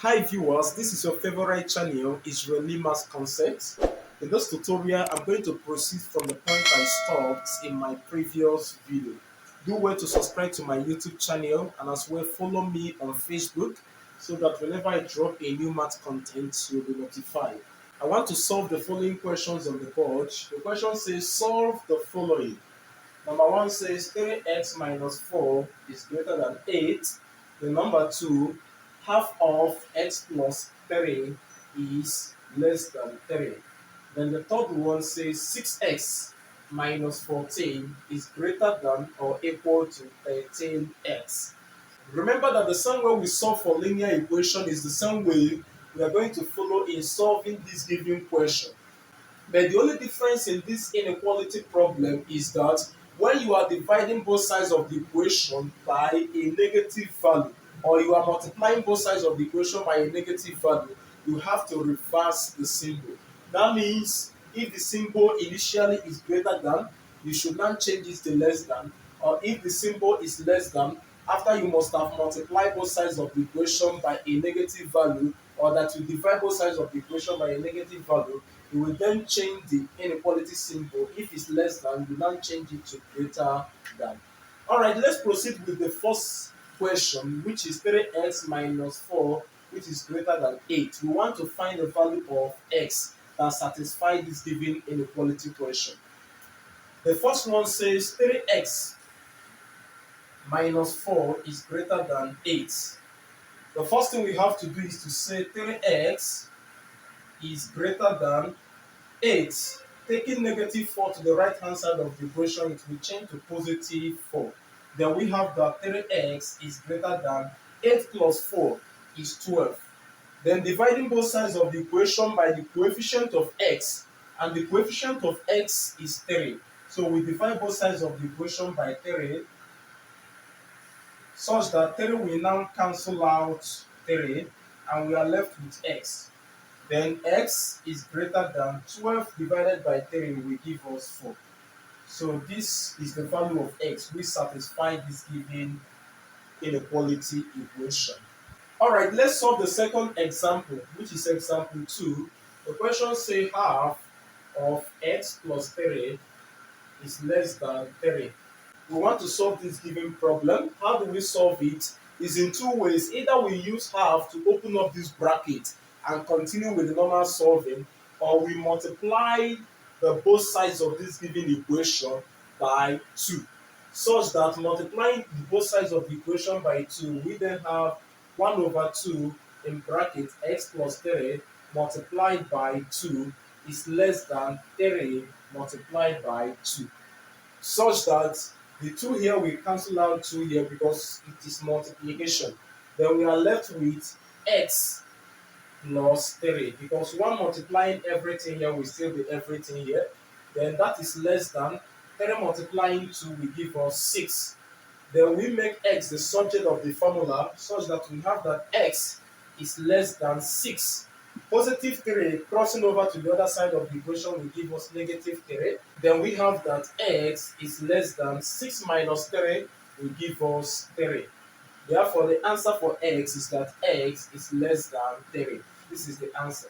Hi viewers, this is your favorite channel, Israeli Math Concepts. In this tutorial, I'm going to proceed from the point I stopped in my previous video. Do well to subscribe to my YouTube channel and as well follow me on Facebook so that whenever I drop a new math content, you'll be notified. I want to solve the following questions on the board. The question says solve the following. Number one says 3x minus 4 is greater than 8. The number two, half of x plus 3 is less than 3. Then the third one says 6x minus 14 is greater than or equal to 13x. Remember that the same way we solve for linear equation is the same way we are going to follow in solving this given question. But the only difference in this inequality problem is that when you are dividing both sides of the equation by a negative value, or you are multiplying both sides of the equation by a negative value, you have to reverse the symbol. That means if the symbol initially is greater than, you should not change it to less than, or if the symbol is less than, after you must have multiplied both sides of the equation by a negative value, or that you divide both sides of the equation by a negative value, you will then change the inequality symbol. If it's less than, you now change it to greater than. All right, let's proceed with the first question, which is 3x minus 4, which is greater than 8. We want to find the value of x that satisfies this given inequality question. The first one says 3x minus 4 is greater than 8. The first thing we have to do is to say 3x is greater than 8. Taking negative 4 to the right hand side of the equation, it will change to positive 4. Then we have that 3x is greater than 8 plus 4 is 12. Then dividing both sides of the equation by the coefficient of x, and the coefficient of x is 3. So we divide both sides of the equation by 3 such that 3 will now cancel out 3 and we are left with x. Then x is greater than 12 divided by 3 will give us 4. So this is the value of x which satisfies this given inequality equation. Alright, let's solve the second example, which is example 2. The question says half of x plus 3 is less than 3. We want to solve this given problem. How do we solve it? Is in two ways. Either we use half to open up this bracket and continue with the normal solving, or we multiply the both sides of this given equation by 2, such that multiplying both sides of the equation by 2, we then have 1 over 2 in bracket x plus 3 multiplied by 2 is less than 3 multiplied by 2, such that the 2 here will cancel out 2 here because it is multiplication. Then we are left with x plus 3 because 1 multiplying everything here will still be everything here. Then that is less than 3 multiplying 2 will give us 6. Then we make x the subject of the formula such that we have that x is less than 6. Positive 3 crossing over to the other side of the equation will give us negative 3. Then we have that x is less than 6 minus 3 will give us 3. Therefore, the answer for x is that x is less than 3. This is the answer.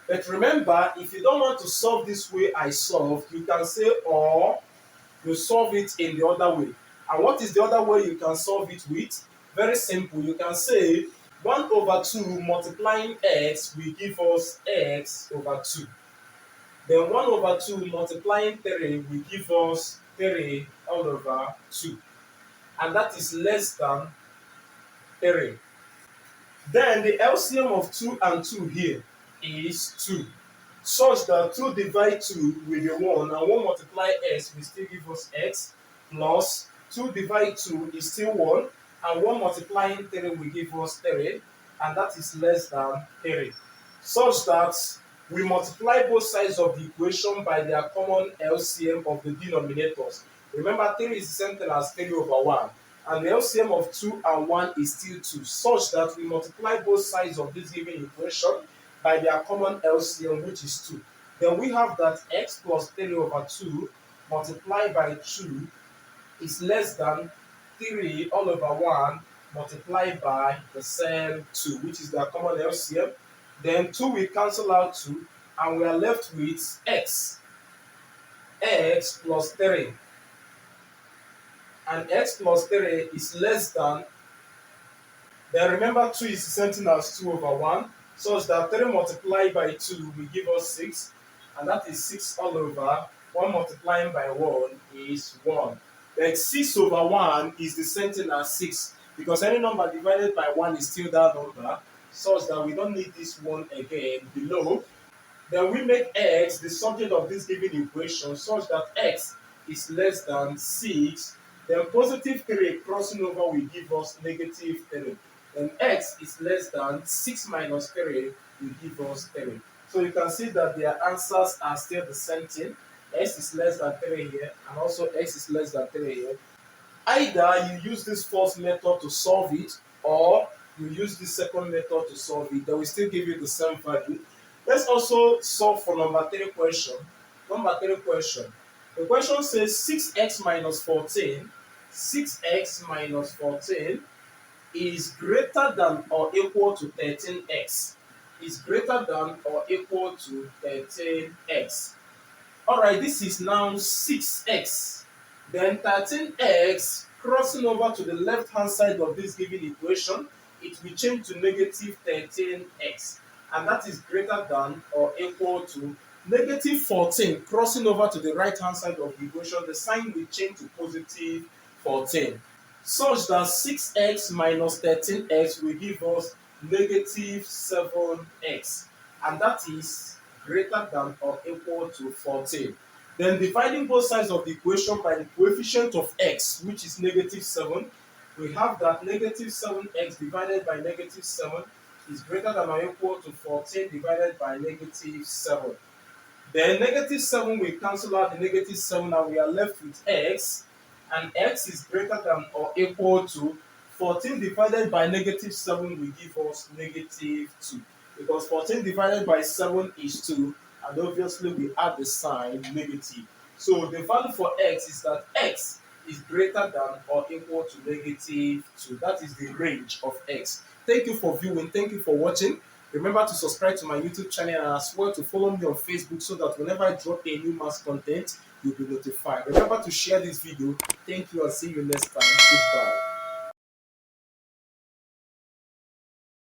But remember, if you don't want to solve this way I solved, you can say or you solve it in the other way. And what is the other way you can solve it with? Very simple. You can say 1 over 2 multiplying x will give us x over 2. Then 1 over 2 multiplying 3 will give us 3 all over 2. And that is less than 3. Then the LCM of 2 and 2 here is 2. Such that 2 divide 2 will be 1, and 1 multiply x will still give us x, plus 2 divide 2 is still 1, and 1 multiplying 3 will give us 3, and that is less than 3. Such that we multiply both sides of the equation by their common LCM of the denominators. Remember, 3 is the same thing as 3 over 1. And the LCM of 2 and 1 is still 2, such that we multiply both sides of this given equation by their common LCM, which is 2. Then we have that x plus 3 over 2 multiplied by 2 is less than 3 all over 1 multiply by the same 2, which is the common LCM. Then 2 will cancel out 2, and we are left with x plus 3. And x plus 3 is less than, then remember 2 is the same thing as 2 over 1, such that 3 multiplied by 2 will give us 6, and that is 6 all over. 1 multiplying by 1 is 1. Then 6 over 1 is the same thing as 6, because any number divided by 1 is still that number, such that we don't need this 1 again below. Then we make x the subject of this given equation such that x is less than 6. Then positive 3 crossing over will give us negative 3. Then x is less than 6 minus 3 will give us 3. So you can see that their answers are still the same thing. X is less than 3 here, and also x is less than 3 here. Either you use this first method to solve it, or you use the second method to solve it. They will still give you the same value. Let's also solve for number 3 question. Number 3 question. The question says 6x minus 14. 6x minus 14 is greater than or equal to 13x. Is greater than or equal to 13x. Alright, this is now 6x. Then 13x crossing over to the left hand side of this given equation, it will change to negative 13x. And that is greater than or equal to negative 14 crossing over to the right hand side of the equation, the sign will change to positive 14, such that 6x minus 13x will give us negative 7x, and that is greater than or equal to 14. Then dividing both sides of the equation by the coefficient of x, which is negative 7, we have that negative 7x divided by negative 7 is greater than or equal to 14 divided by negative 7. Then negative 7 will cancel out the negative 7, and we are left with x, and x is greater than or equal to 14 divided by negative 7 will give us negative 2, because 14 divided by 7 is 2, and obviously we add the sign negative. So the value for x is that x is greater than or equal to negative 2. That is the range of x. Thank you for viewing. Thank you for watching. Remember to subscribe to my YouTube channel, and as well to follow me on Facebook, so that whenever I drop a new maths content, you'll be notified. Remember to share this video. Thank you, and see you next time. Goodbye.